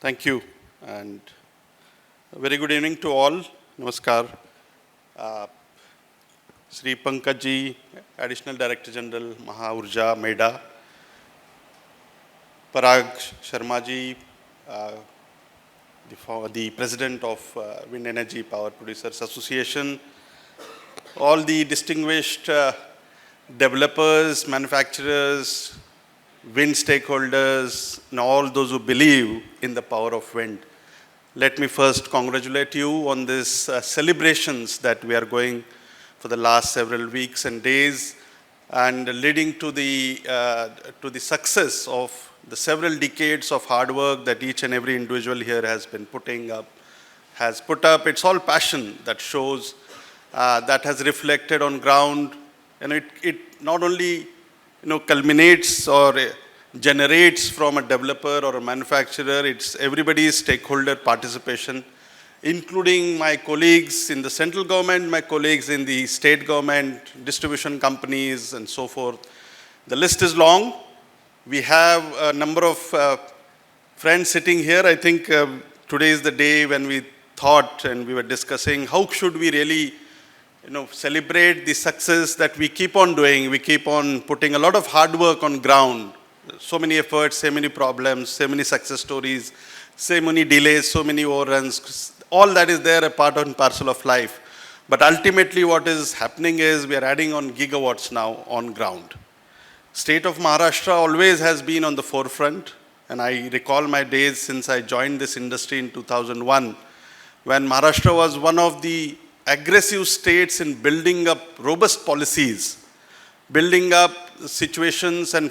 Thank you, and a very good evening to all. Namaskar. Shri Pankaj ji, Additional Director General, Maha Urja, MEDA. Parag Sharma ji, the President of Wind Energy Power Producers Association. All the distinguished developers, manufacturers, wind stakeholders, and all those who believe in the power of wind. Let me first congratulate you on this celebrations that we are going for the last several weeks and days, and leading to the success of the several decades of hard work that each and every individual here has been put up. It's all passion that shows, that has reflected on ground, and it not only culminates or generates from a developer or a manufacturer. It's everybody's stakeholder participation, including my colleagues in the central government, my colleagues in the state government, distribution companies, and so forth. The list is long. We have a number of friends sitting here. I think today is the day when we thought and we were discussing how should we really celebrate the success that we keep on doing. We keep on putting a lot of hard work on ground. So many efforts, so many problems, so many success stories, so many delays, so many overruns. All that is there, a part and parcel of life. But ultimately what is happening is we are adding on gigawatts now on ground. State of Maharashtra always has been on the forefront. And I recall my days since I joined this industry in 2001, when Maharashtra was one of the aggressive states in building up robust policies, building up situations and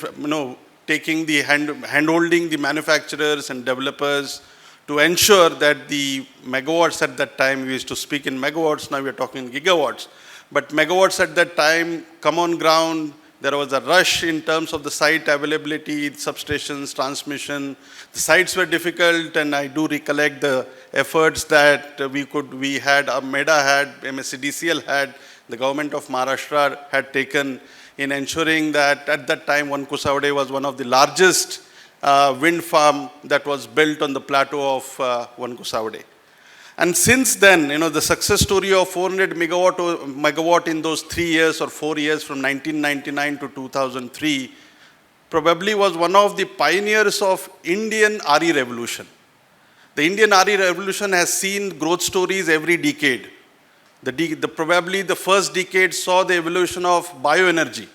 taking the hand-holding the manufacturers and developers to ensure that the megawatts at that time, we used to speak in megawatts, now we are talking gigawatts, but megawatts at that time come on ground. There was a rush in terms of the site availability, substations, transmission. The sites were difficult, and I do recollect the efforts that we had, MEDA had, MSCDCL had, the government of Maharashtra had taken in ensuring that at that time Wankusavade was one of the largest wind farm that was built on the plateau of Wankusavade. And since then, the success story of 400 megawatt in those 3 years or 4 years from 1999 to 2003 probably was one of the pioneers of Indian RE revolution. The Indian RE revolution has seen growth stories every decade. Probably the first decade saw the evolution of bioenergy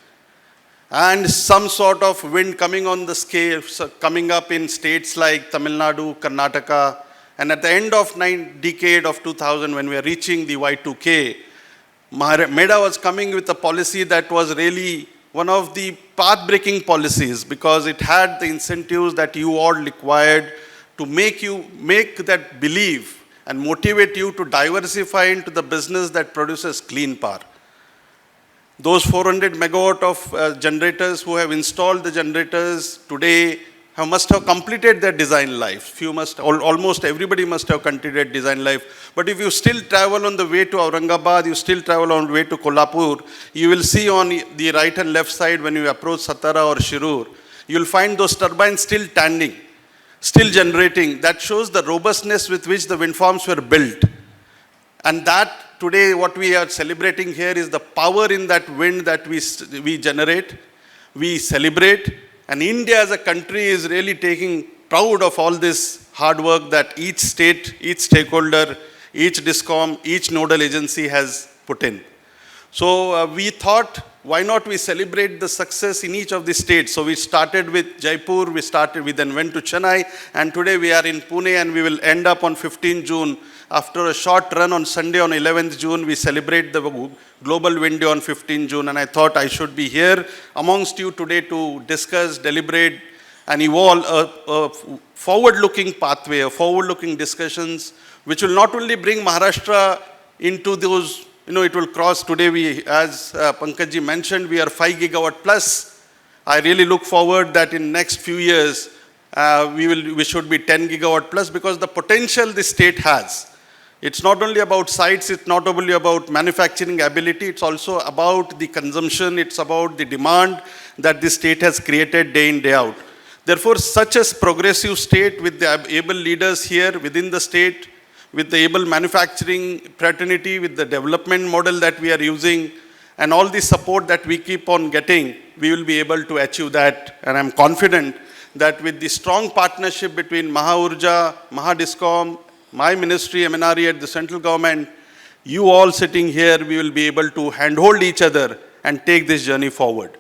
and some sort of wind coming on the scale, coming up in states like Tamil Nadu, Karnataka. And at the end of decade of 2000, when we are reaching the Y2K, MEDA was coming with a policy that was really one of the path-breaking policies, because it had the incentives that you all required to make that believe and motivate you to diversify into the business that produces clean power. Those 400 megawatt of generators who have installed the generators today must have completed their design life. Almost everybody must have completed design life. But if you still travel on the way to Aurangabad, you still travel on the way to Kolhapur, you will see on the right and left side when you approach Satara or Shirur, you will find those turbines still standing, still generating. That shows the robustness with which the wind farms were built. And that today what we are celebrating here is the power in that wind that we generate, we celebrate. And India as a country is really taking proud of all this hard work that each state, each stakeholder, each DISCOM, each nodal agency has put in. So we thought, why not we celebrate the success in each of the states? So we started with Jaipur, we then went to Chennai, and today we are in Pune, and we will end up on 15 June. After a short run on Sunday on 11th June, we celebrate the Global Wind Day on 15 June. And I thought I should be here amongst you today to discuss, deliberate, and evolve a forward-looking pathway, a forward-looking discussions, which will not only bring Maharashtra into those, it will cross today. As Pankaj ji mentioned, we are 5 gigawatt plus. I really look forward that in next few years, we should be 10 gigawatt plus, because the potential the state has. It's not only about sites, it's not only about manufacturing ability, it's also about the consumption, it's about the demand that the state has created day in, day out. Therefore, such a progressive state with the able leaders here within the state, with the able manufacturing fraternity, with the development model that we are using, and all the support that we keep on getting, we will be able to achieve that. And I'm confident that with the strong partnership between Mahaurja, Mahadiscom, my ministry, MNRE at the central government, you all sitting here, we will be able to handhold each other and take this journey forward.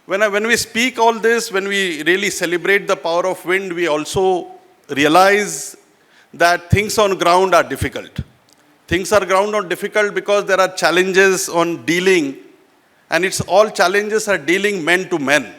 When we speak all this, when we really celebrate the power of wind, we also realize that things on ground are difficult. Things on ground are difficult because there are challenges on dealing, and it's all challenges are dealing men to men.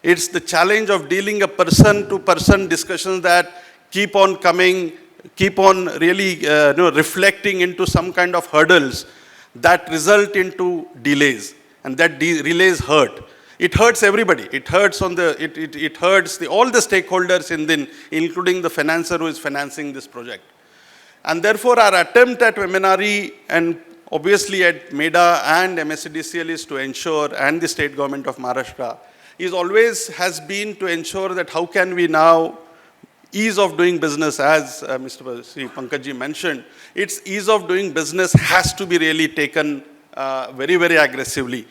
It's the challenge of dealing a person to person discussions that keep on coming, keep on really reflecting into some kind of hurdles that result into delays, and that delays hurt. It hurts everybody. It hurts on the it hurts all the stakeholders including the financer who is financing this project. And therefore, our attempt at MNRE and obviously at MEDA and MSCDCL is to ensure, and the state government of Maharashtra, has been to ensure that how can we now ease of doing business, as Mr. Sri Pankajji mentioned, its ease of doing business has to be really taken very, very aggressively.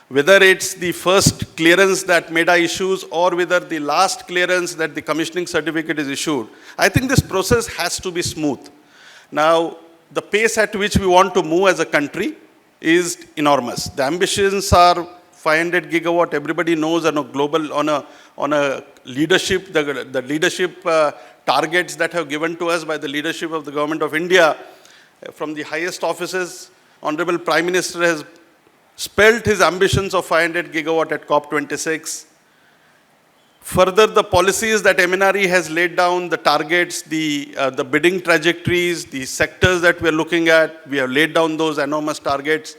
Whether it's the first clearance that MEDA issues or whether the last clearance that the commissioning certificate is issued, I think this process has to be smooth. Now, the pace at which we want to move as a country is enormous. The ambitions are 500 gigawatt, everybody knows, on a global, on a leadership, the leadership targets that have given to us by the leadership of the government of India, from the highest offices. Honorable Prime Minister has spelled his ambitions of 500 gigawatt at COP26. Further, the policies that MNRE has laid down, the targets, the bidding trajectories, the sectors that we're looking at, we have laid down those enormous targets.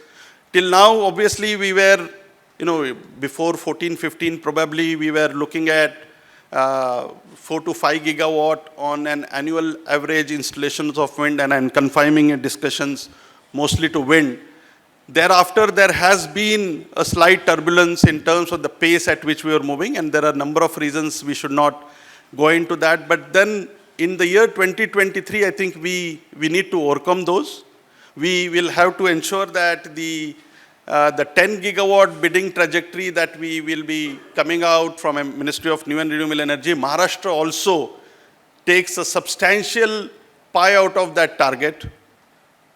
Till now, obviously, we were, before 14, 15, probably we were looking at 4 to 5 gigawatt on an annual average installations of wind, and confining discussions mostly to wind. Thereafter, there has been a slight turbulence in terms of the pace at which we are moving, and there are a number of reasons we should not go into that. But then in the year 2023, I think we need to overcome those. We will have to ensure that the 10 gigawatt bidding trajectory that we will be coming out from a Ministry of New and Renewable Energy, Maharashtra also takes a substantial pie out of that target,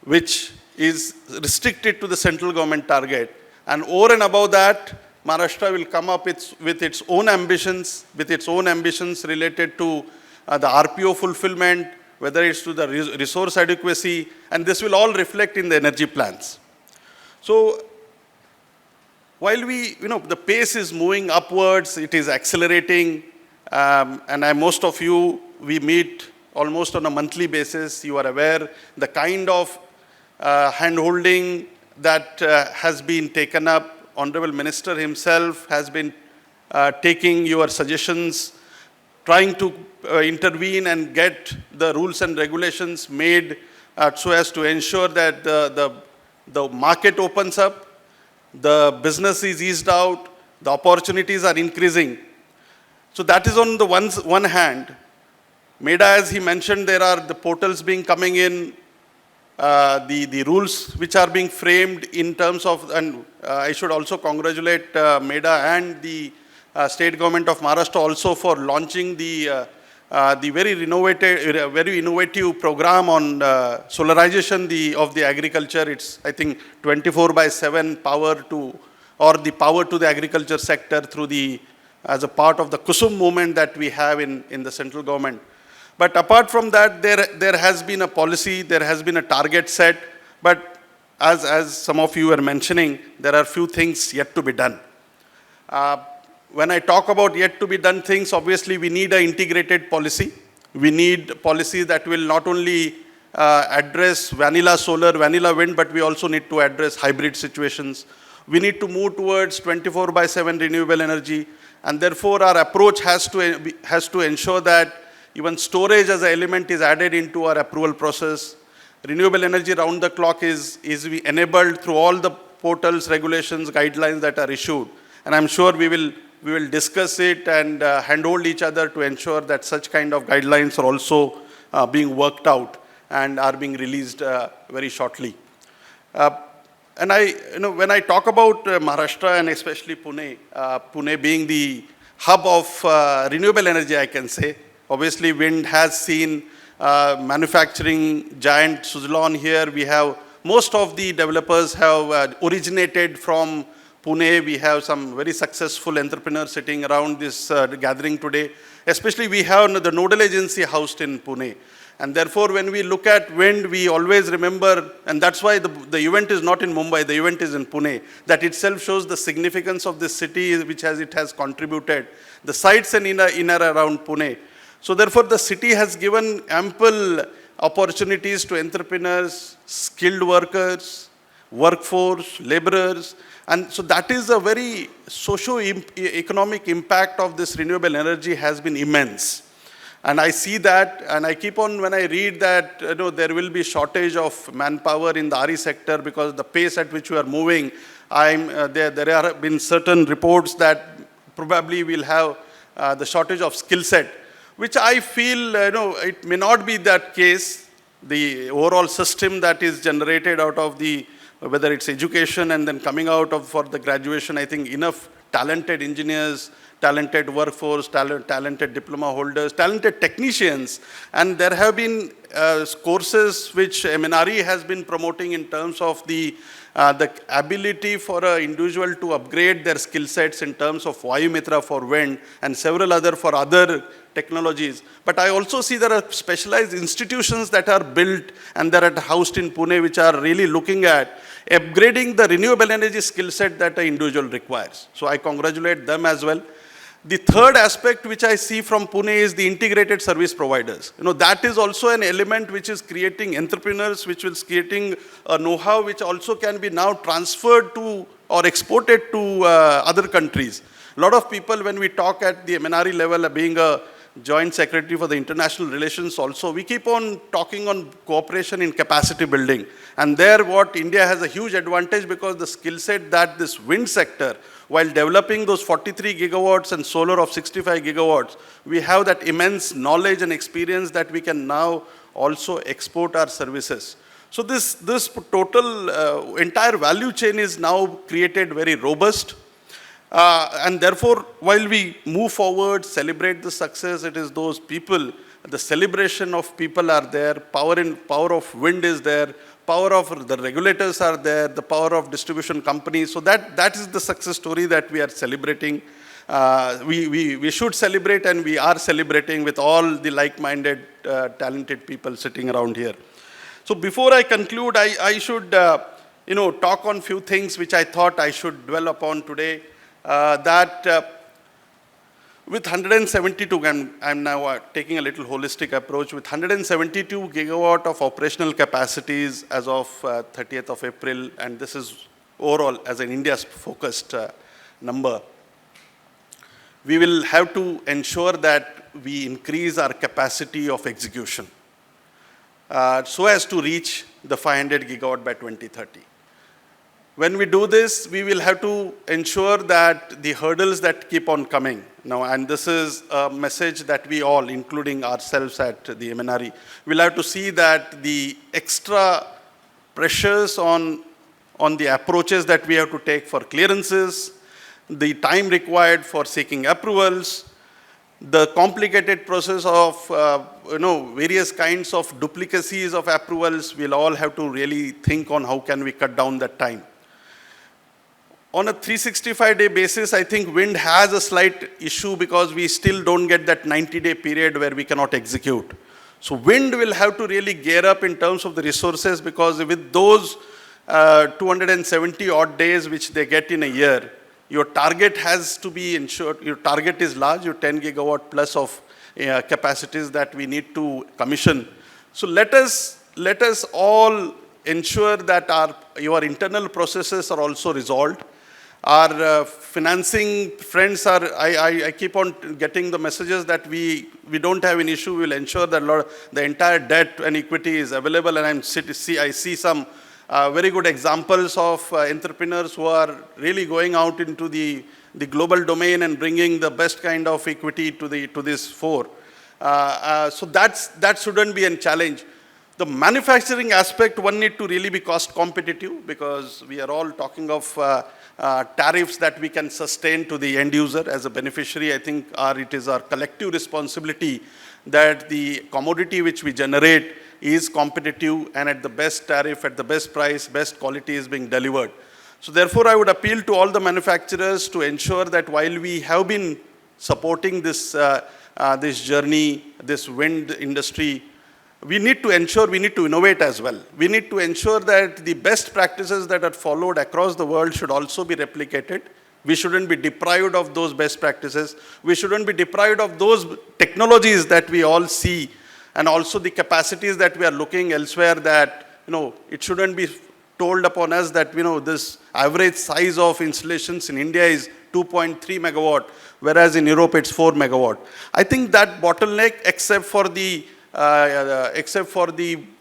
which is restricted to the central government target. And over and above that, Maharashtra will come up with its own ambitions, related to the RPO fulfillment, whether it's to the resource adequacy, and this will all reflect in the energy plans. So, while the pace is moving upwards, it is accelerating, and most of you, we meet almost on a monthly basis. You are aware the kind of hand-holding that has been taken up. Honorable Minister himself has been taking your suggestions, trying to intervene and get the rules and regulations made so as to ensure that the market opens up, the business is eased out, the opportunities are increasing. So that is on the one hand. MEDA, as he mentioned, there are the portals coming in, the rules which are being framed in terms of, and I should also congratulate MEDA and the state government of Maharashtra also for launching the very innovative program on solarization of the agriculture. It's, I think, 24/7 power to the agriculture sector through as a part of the Kusum movement that we have in the central government. But apart from that, there has been a policy, there has been a target set, but as some of you are mentioning, there are few things yet to be done. When I talk about yet to be done things, obviously we need an integrated policy. We need policy that will not only address vanilla solar, vanilla wind, but we also need to address hybrid situations. We need to move towards 24/7 renewable energy, and therefore our approach has to ensure that even storage as an element is added into our approval process. Renewable energy round the clock is enabled through all the portals, regulations, guidelines that are issued. And I'm sure we will We will discuss it and handhold each other to ensure that such kind of guidelines are also being worked out and are being released very shortly. And when I talk about Maharashtra and especially Pune, Pune being the hub of renewable energy, I can say. Obviously, wind has seen manufacturing giant Suzlon here. We have most of the developers have originated from Pune. We have some very successful entrepreneurs sitting around this gathering today. Especially, we have the nodal agency housed in Pune. And therefore, when we look at wind, we always remember, and that's why the event is not in Mumbai, the event is in Pune. That itself shows the significance of this city, which it has contributed. The sites in around Pune. So therefore, the city has given ample opportunities to entrepreneurs, skilled workers, workforce, laborers. And so that is a very socio-economic impact of this renewable energy has been immense. And I see that, and I keep on, when I read that, there will be shortage of manpower in the RE sector because the pace at which we are moving, there have been certain reports that probably we'll have the shortage of skill set, which I feel, it may not be that case. The overall system that is generated out of whether it's education and then coming out for the graduation, I think enough talented engineers, talented workforce, talented diploma holders, talented technicians. And there have been courses which MNRE has been promoting in terms of the ability for an individual to upgrade their skill sets in terms of Vayumitra for wind and several other for other technologies. But I also see there are specialized institutions that are built and that are housed in Pune which are really looking at upgrading the renewable energy skill set that an individual requires. So I congratulate them as well. The third aspect which I see from Pune is the integrated service providers. That is also an element which is creating entrepreneurs, which is creating a know-how which also can be now transferred to or exported to other countries. A lot of people, when we talk at the MNRE level, being a joint secretary for the international relations also, we keep on talking on cooperation in capacity building. And there what India has a huge advantage because the skill set that this wind sector, while developing those 43 gigawatts and solar of 65 gigawatts, we have that immense knowledge and experience that we can now also export our services. So this total entire value chain is now created very robust. And therefore, while we move forward, celebrate the success, it is those people, the celebration of people are there, power of wind is there, power of the regulators are there, the power of distribution companies. So that is the success story that we are celebrating. We should celebrate, and we are celebrating with all the like-minded, talented people sitting around here. So before I conclude, I should talk on few things which I thought I should dwell upon today. With 172, I'm now taking a little holistic approach, with 172 gigawatt of operational capacities as of 30th of April, and this is overall as an India's focused number, we will have to ensure that we increase our capacity of execution so as to reach the 500 gigawatt by 2030. When we do this, we will have to ensure that the hurdles that keep on coming now, and this is a message that we all, including ourselves at the MNRE, will have to see that the extra pressures on the approaches that we have to take for clearances, the time required for seeking approvals, the complicated process of various kinds of duplicacies of approvals, we'll all have to really think on how can we cut down that time. On a 365-day basis, I think wind has a slight issue because we still don't get that 90-day period where we cannot execute. So wind will have to really gear up in terms of the resources, because with those 270 odd days which they get in a year, your target has to be ensured. Your target is large, your 10 gigawatt plus of capacities that we need to commission. So let us all ensure that your internal processes are also resolved. Our financing friends are, I keep on getting the messages that we don't have an issue. We'll ensure that the entire debt and equity is available. And I see some very good examples of entrepreneurs who are really going out into the the global domain and bringing the best kind of equity to this fore. So that shouldn't be a challenge. The manufacturing aspect, one need to really be cost competitive, because we are all talking of tariffs that we can sustain to the end user as a beneficiary. I think it is our collective responsibility that the commodity which we generate is competitive and at the best tariff, at the best price, best quality is being delivered. So therefore, I would appeal to all the manufacturers to ensure that while we have been supporting this journey, this wind industry, we need to ensure, we need to innovate as well. We need to ensure that the best practices that are followed across the world should also be replicated. We shouldn't be deprived of those best practices. We shouldn't be deprived of those technologies that we all see, and also the capacities that we are looking elsewhere, that, it shouldn't be told upon us that, this average size of installations in India is 2.3 megawatt, whereas in Europe it's 4 megawatt. I think that bottleneck, except for the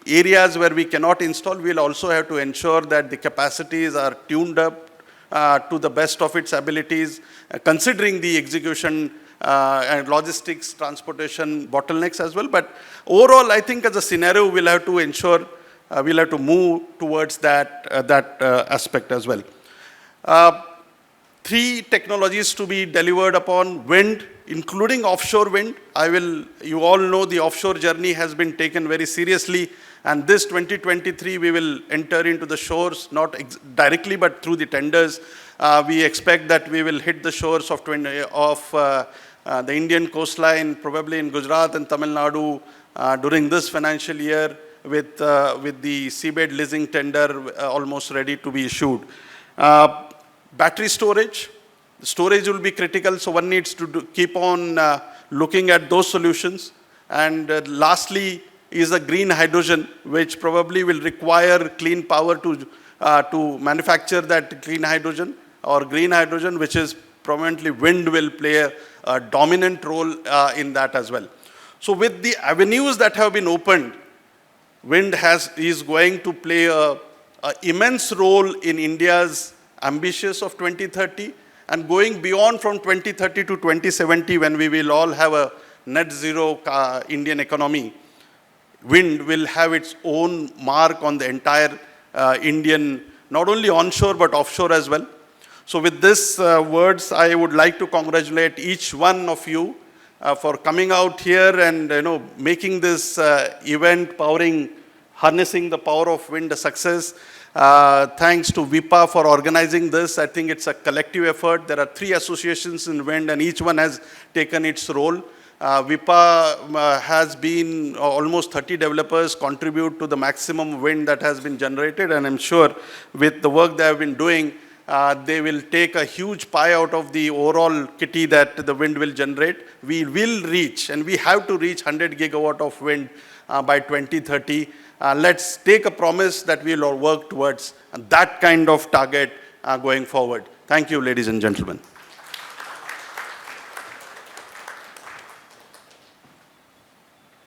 areas where we cannot install, we'll also have to ensure that the capacities are tuned up to the best of its abilities, considering the execution and logistics, transportation bottlenecks as well. But overall, I think as a scenario, we'll have to ensure, we'll have to move towards that aspect as well. 3 technologies to be delivered upon: wind, including offshore wind. You all know the offshore journey has been taken very seriously, and this 2023 we will enter into the shores, not directly but through the tenders. We expect that we will hit the shores of the Indian coastline, probably in Gujarat and Tamil Nadu during this financial year, with the seabed leasing tender almost ready to be issued. Battery storage. Storage will be critical, so one needs to keep on looking at those solutions. And lastly is the green hydrogen, which probably will require clean power to manufacture that clean hydrogen or green hydrogen, which is prominently wind will play a dominant role in that as well. So with the avenues that have been opened, wind is going to play an immense role in India's ambitious of 2030, and going beyond from 2030 to 2070, when we will all have a net zero Indian economy. Wind will have its own mark on the entire Indian, not only onshore but offshore as well. So with these words, I would like to congratulate each one of you for coming out here and making this event, harnessing the power of wind a success. Thanks to WIPPA for organizing this. I think it's a collective effort. There are 3 associations in wind, and each one has taken its role. WIPPA has been almost 30 developers contribute to the maximum wind that has been generated, and I'm sure with the work they have been doing, they will take a huge pie out of the overall kitty that the wind will generate. We will reach, and we have to reach 100 gigawatt of wind by 2030. Let's take a promise that we will all work towards that kind of target going forward. Thank you, ladies and gentlemen.